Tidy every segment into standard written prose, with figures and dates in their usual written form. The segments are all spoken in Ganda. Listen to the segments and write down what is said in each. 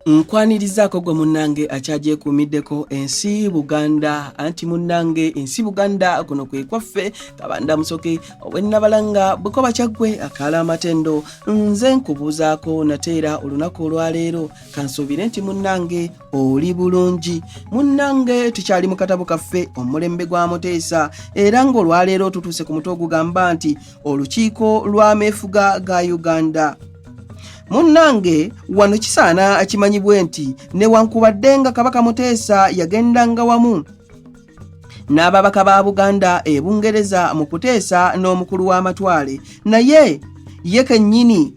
Nkwanirizaako gwe munnange akyagyeekuumiddeko ensi Buganda anti munnange ensi Buganda kuno kwe kwaffe Kabanda Musoke obwennabalanga Bukoba Kyaggwe akaala amatendo nze nkubuuzaako nateera olunaku olwaleero kansuubire nti munnange oli bulungi munnange tukyali mu katabo kaffe omulembe gwa Muteesa era ng'olwaleero tutuuse ku mutwe ogugamba nti olukiiko lw'ameefuga ga Uganda. Munnange wano kisaana akimanyibwe nti newankubadde nga Kabaka Muteesa yagendanga wamu n'ababaka ba Buganda e Bungereza mu kuteesa n'omukulu w'amatwale naye ye kennyini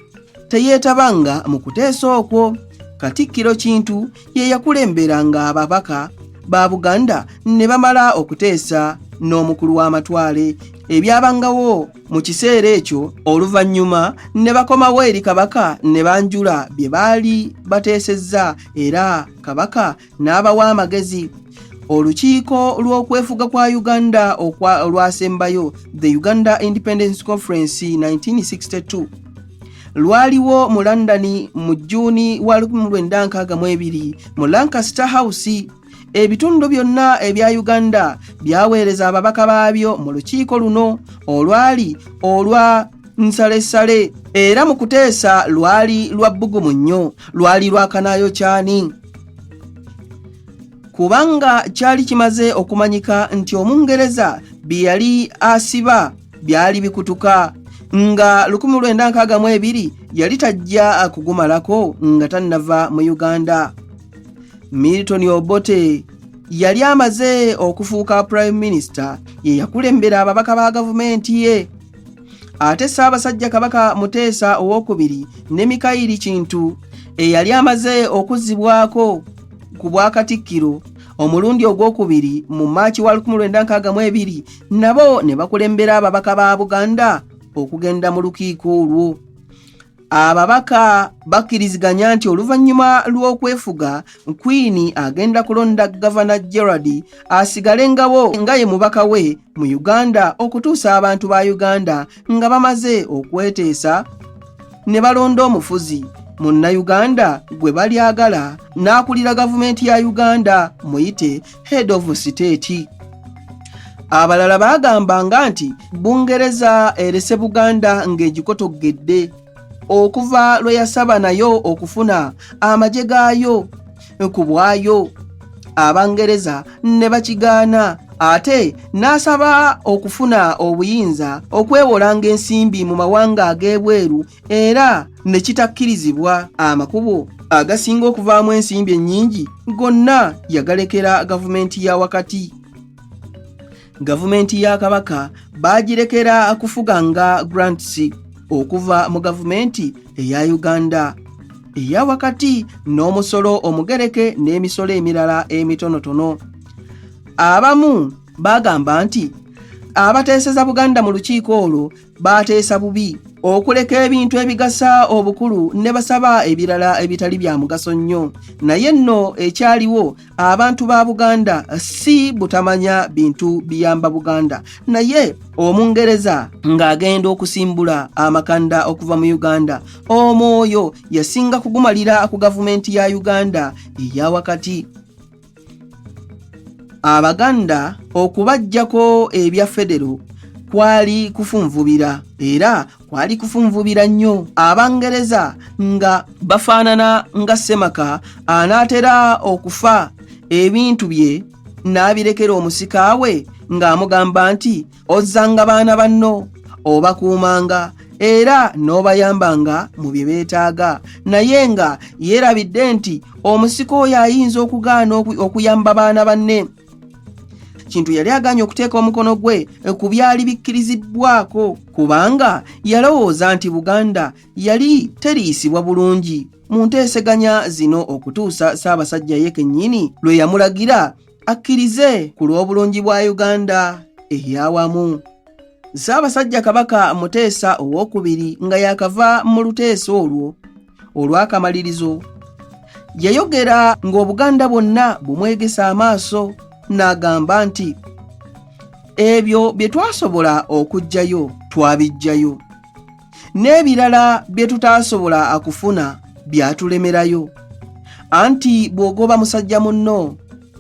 teyeetabanga mu kuteesa okwo. Katikkiro Kintu ye yakulemberanga ababaka ba Buganda ne bamala okuteesa n'omukulu w'amatwale ebyabangawo mu kiseera ekyo oluvannyuma ne bakomawo eri Kabaka ne banjula bye baali bateesezza era Kabaka n'abawa amagezi. Olukiiko lw'okwefuga kwa Uganda olwasembayo the Uganda Independence Conference 1962 lwaliwo mu London mu Juni wa 1962 mu Lancaster House. Ebitundu byonna ebya Uganda byaweereza ababaka baabyo mu lukiiko luno olwali olwa nsalesale era mu kuteesa lwali lwa bbugumu nnyo lwali lwakanaayo kyani kubanga kyali kimaze okumanyika nti Omungereza bye yali asiba byali bikutuka nga 1962 yali tajja kugumalako nga tannava mu Uganda. Milton Obote yali amaze okufuuka Prime Minister ye yakulembera ababaka ba gavumenti ye. Ate Ssaabasajja Kabaka Muteesa owookubiri ne Mikaeli Kintu eyali amaze okuzzibwako ku bwakatikkiro omulundi ogwokubiri mu Maachi wa 1962 nabo ne bakulembera ababaka ba Buganda okugenda mu lukiiko olwo. Ababaka bakkiriziganya nti oluvannyuma lw'okwefuga Queen agenda kulonda Governor Gerald asigale nga ye mubaka we mu Uganda okutuusa abantu ba Uganda nga bamaze okweteesa ne balonda omufuzi Munnayuganda gwe balyagala n'akulira gavumenti ya Uganda muyite Head of State. Abalala bagambanga nti Bungereza erese Buganda ng'egikotoggedde okuva lwe yasaba nayo okufuna amagye gaayo ku bwayo. Abangereza ne bakigaana ate n'asaba okufuna obuyinza okwewolanga ensimbi mu mawanga ag'ebweru era ne kitakkirizibwa. Amakubo agasinga okuvaamu ensimbi ennyingi gonna yagalekera gavumenti ya wakati. Gavumenti ya Kabaka baagirekera kufuganga grants okuva mu gavumenti eya Uganda eya wakati n'omusolo omugereke n'emisolo emirala emitonotono. Abamu bagamba nti abateeseza Buganda mu lukiiko olwo baateesa bubi okuleka ebintu ebigasa obukulu ne basaba ebirala ebitali bya mugaso nnyo. Naye nno ekyaliwo abantu ba Buganda si butamanya bintu biyamba Buganda naye Omungereza ng'agenda okusimbula amakanda okuva mu Uganda omwoyo yasinga kugumalira ku gavumenti ya Uganda eya wakati. Abaganda okubajjako ebya federo kwali kufunvubira era kwali kufunvubira nnyo. Abangereza nga bafaanana nga Semaka anaatera okufa ebintu bye n'abirekera omusika we ng'amugamba nti ozzanga baana banno obakuumanga era n'obayambanga mu bye beetaaga naye nga yeerabidde nti omusika oyo ayinza okugaana okuyamba baana banne. Kintu yali aganye okuteeka omukono gwe ku byali bikkirizibbwako kubanga yalowooza nti Buganda yali teriisibwa bulungi mu nteeseganya zino okutuusa Ssaabasajja ye kennyini lwe yamulagira akkirize ku lw'obulungi bwa Uganda eyawamu. Ssaabasajja Kabaka Muteesa owookubiri nga yakava mu luteeso olwo olw'akamalirizo yayogera ng'Obuganda bwonna bumwegesa amaaso n'agamba nti ebyo bye twasobola okuggyayo twabiggyayo n'ebirala bye tutaasobola akufuna byatulemerayo. Anti bw'ogoba musajja munno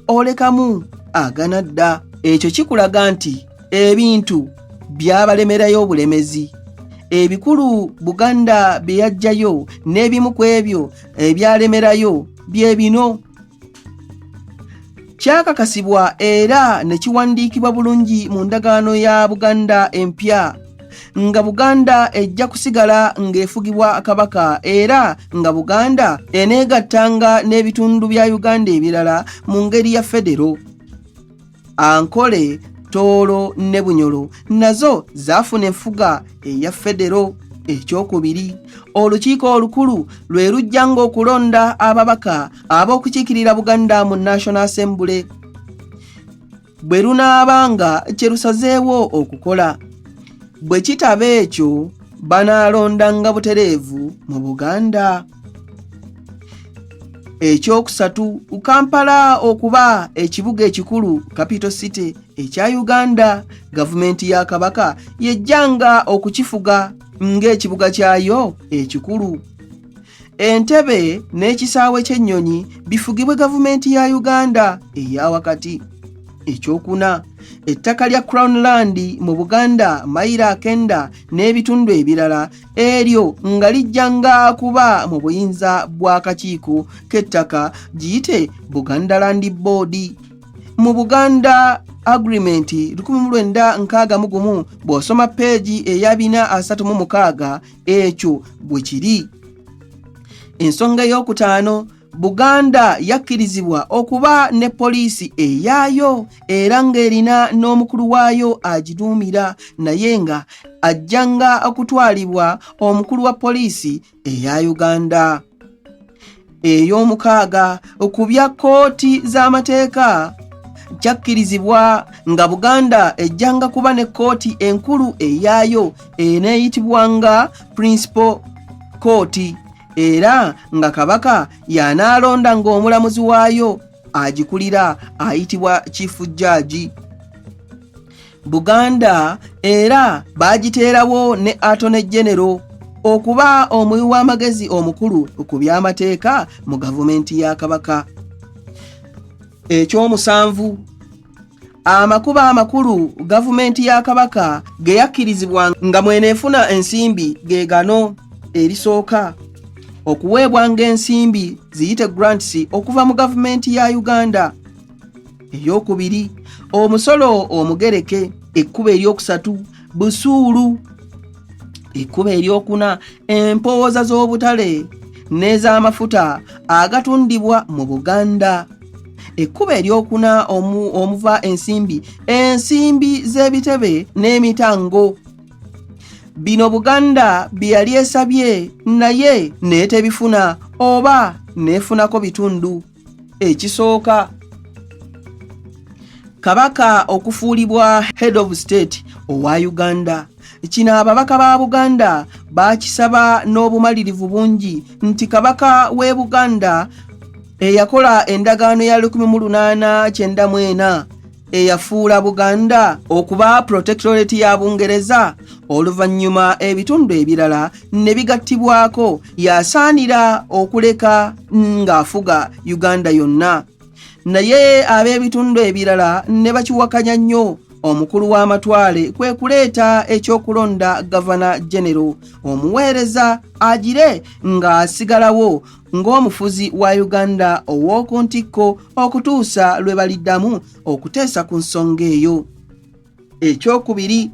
olekamu agana dda. Ekyo kikulaga nti ebintu byabalemerayo obulemezi. Ebikulu Buganda bye yajjayo n'ebimu ku ebyo ebyalemerayo bye bino. Kyakakasibwa era ne kiwandiikibwa bulungi mu ndagaano ya Buganda empya nga Buganda ejja kusigala ng'efugibwa Kabaka era nga Buganda eneegattanga n'ebitundu bya Uganda ebirala mu ngeri ya federo. Ankole, Tooro ne Bunyoro nazo zaafuna enfuga eya federo. Ekyokubiri, olukiiko olukulu lwe lujjanga okulonda ababaka ab'okukiikirira Buganda mu National Assembly bwe lunaabanga kye lusazeewo okukola. Bwe kitaba ekyo banaalondanga butereevu mu Buganda. Ekyokusatu, Kampala okuba ekibuga ekikulu capital city ekya Uganda, gavumenti ya Kabaka yejjanga okukifuga ng'ekibuga kyayo ekikulu. Entebbe n'ekisaawe ky'ennyonyi bifugibwe gavumenti ya Uganda eya wakati. Ekyokuna, ettaka lya Crown Land mu Buganda mayiro 9 n'ebitundu ebirala eryo nga lijjanga kuba mu buyinza bw'akakiiko k'ettaka giyite Buganda Land Board. Mu Buganda Agreement 1961 bw'osoma peegi eya 436 ekyo bwe kiri. Ensonga ey'okutaano, Buganda yakkirizibwa okuba ne poliisi eyaayo era ng'erina n'omukulu waayo agiduumira, naye nga ajjanga okutwalibwa omukulu wa poliisi eya Uganda. Ey'omukaaga, ku bya kkooti z'amateeka kyakkirizibwa nga Buganda ejjanga kuba ne kkooti enkulu eyaayo eneeyitibwanga Principal Court era nga Kabaka y'anaalonda ng'omulamuzi waayo agikulira ayitibwa Chief Judge. Buganda era baagiteerawo ne Attorney General okuba omuwi w'amagezi omukulu ku by'amateeka mu gavumenti ya Kabaka. Ekyomusanvu, amakubo amakulu gavumenti ya Kabaka ge yakkirizibwa nga mweneefuna ensimbi ge gano. Erisooka, okuweebwanga ensimbi ziyite grants okuva mu gavumenti ya Uganda. Eryokubiri, omusolo omugereke. Ekkubo eryokusatu, busuulu. Ekkubo eryokuna, empooza z'obutale n'ez'amafuta agatundibwa mu Buganda. Ekkubo eryokuna, omuva ensimbi z'ebitebe n'emitango. Bino Buganda bye yali esabye naye n'etebifuna oba n'efunako bitundu. Ekisooka, Kabaka okufuulibwa Head of State owa Uganda. Kino ababaka ba Buganda baakisaba n'obumalirivu bungi nti Kabaka w'e Buganda eyakola endagaano ya 1894 eyafuula Buganda okuba protectorate ya Bungereza, oluvannyuma ebitundu ebirala ne bigattibwako, yasaanira okuleka ng'afuga Uganda yonna. Naye ab'ebitundu ebirala ne bakiwakanya nnyo. Omukulu w'amatwale kwe kuleeta ekyokulonda Governor General omuweereza agire ng'asigalawo ng'omufuzi wa Uganda ow'oku ntikko okutuusa lwe baliddamu okuteesa ku nsonga eyo. Ekyokubiri,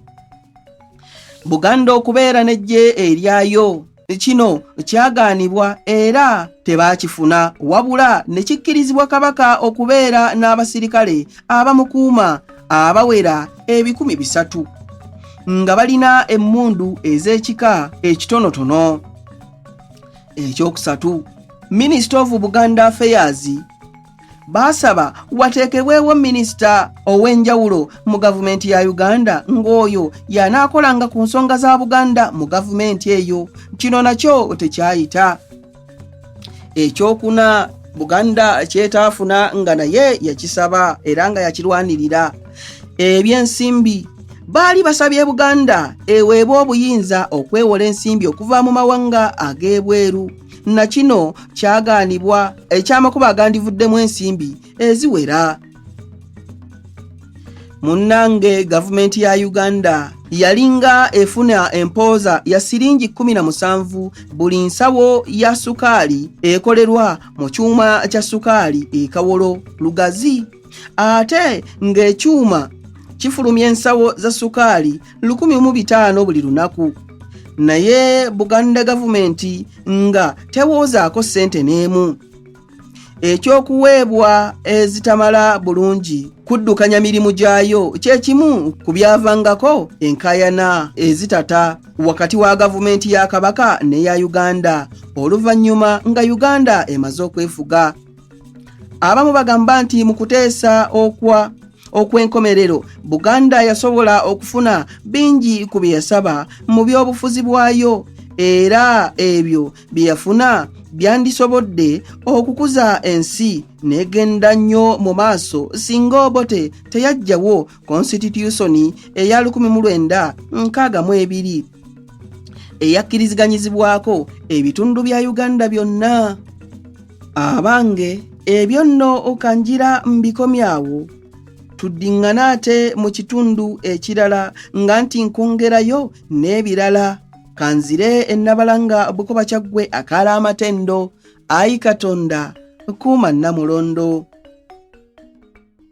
Buganda okubeera n'eggye eryayo. Kino kyagaanibwa era tebaakifuna, wabula ne kikkirizibwa Kabaka okubeera n'abasirikale abamukuuma abawera 300,000 nga balina emmundu ez'ekika ekitonotono. Ekyokusatu, Minister of Buganda Affairs baasaba wateekebwewo minisita ow'enjawulo mu gavumenti ya Uganda ng'oyo y'anaakolanga ku nsonga za Buganda mu gavumenti eyo. Kino nakyo tekyayita. Ekyokuna, Buganda kyetaafuna nga naye yakisaba era nga yakirwanirira. Ebyensimbi, baali basabye Buganda eweebwe obuyinza okwewola ensimbi okuva mu mawanga ag'ebweru. Na kino kyagaanibwa eky'amakubo agandivuddemu ensimbi eziwera. Munnange gavumenti ya Uganda yalinga efuna empooza ya siringi 17 buli nsawo ya sukaali ekolerwa mu kyuma kya sukaali ekawolo lugazi, ate ng'ekyuma kifulumya ensawo za sukaali 1,500 buli lunaku. Naye Buganda gavumenti nga tewoozaako ssente n'emu. Ekyokuweebwa ezitamala bulungi kuddukanya mirimu gyayo kyekimu ku byavangako enkayana ezitata wakati wa gavumenti ya Kabaka n'eya Uganda oluvannyuma nga Uganda emaze okwefuga. Abamu bagamba nti mu kuteesa okwenkomerero Buganda yasobola okufuna bingi ku bye yasaba mu by'obufuzi bwayo, era ebyo bye yafuna byandisobodde okukuza ensi n'egenda nnyo mu maaso singa Obote teyajjawo constitution eya 1962 eyakkiriziganyizibwako ebitundu bya Uganda byonna. Abange ebyo nno okanjira mbikomyawo, tuddiŋŋana ate mu kitundu ekirala nga nti nkongerayo n'ebirala. Kanzire ennabalanga Bukoba Kyaggwe akaala amatendo. Ayi Katonda kuuma Namulondo.